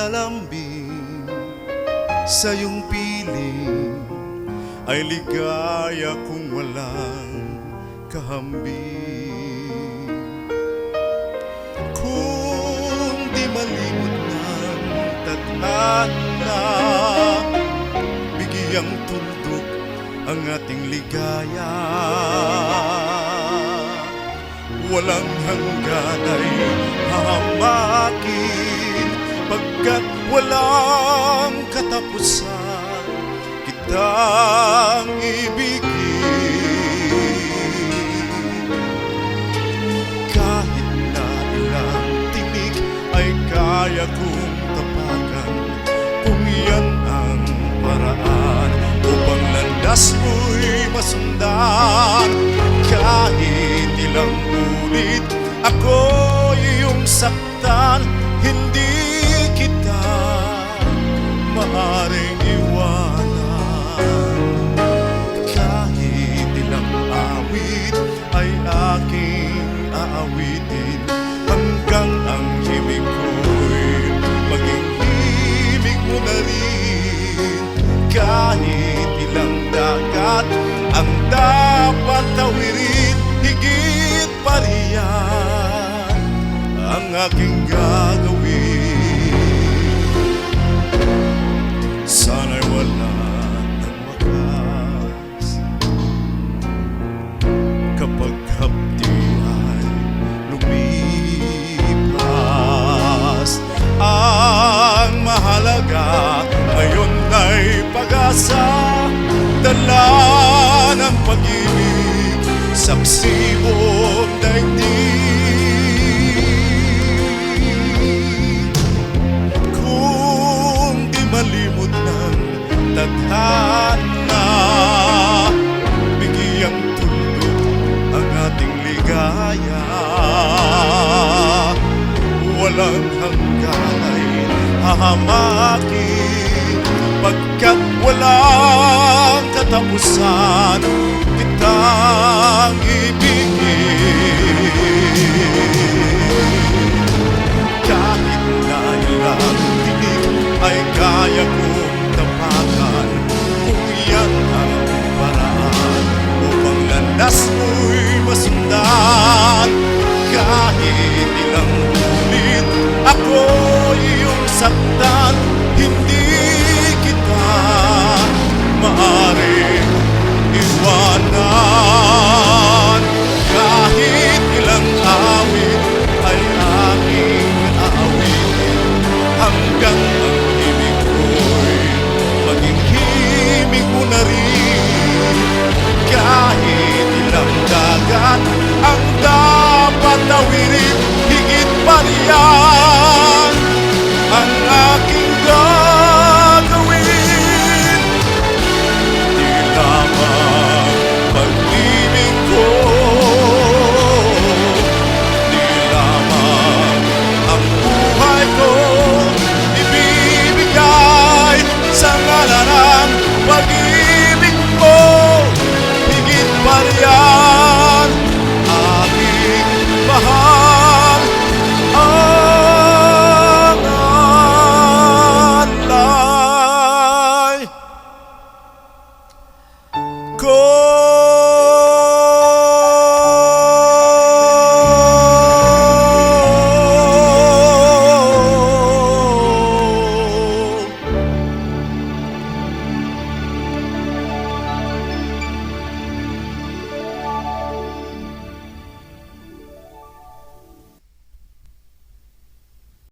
lalambing sa iyong piling ay ligaya kung walang kahambing. Kung di malimot ng tadhana, bigyang tuldok ang ating ligaya. Walang hanggan ay hahamakin, pagkat walang katapusan kitang ibigin. Kahit na ilang tinig ay kaya kong tapakan, kung yan ang paraan upang landas mo'y masundan. Kahit ilang ulit ako iyong saktan, hindi kita maaaring iwanan. Kahit ilang awit ay aking aawitin, hanggang ang himig ko'y maging himig mo na rin. Kahit ilang dagat ang dapat tawirin, higit pa riyan ang aking gagawin. Sana'y wala ng wakas, kapag hapdi ay lumipas. Ang mahalaga ngayon ay pag-asa, dala ng pag-ibig, saksi buong daigdig. Kung di malimot ng tadhana, bigyang tuldok ang ating ligaya. Walang hanggan ay hahamakin, pagkat walang katapusan kitang ibigin. Kahit na ilang tinig ay kaya kong tapakan, kung yan ang paraan upang landas mo'y masundan. Kahit ilang ulit ako iyong saktan, hindi kita maaaring iwanan. Kahit ilang awit ay aking aawitin, hanggang ang himig ko'y maging himig mo na rin. Kahit ilang dagat ang dapat tawirin, higit pa riyan ang aking gagawin. Di lamang pag-ibig ko, di lamang ang buhay ko, ibibigay sa ngalan ng pag-ibig mo. Higit pa riyan aking mahal ang alay ko.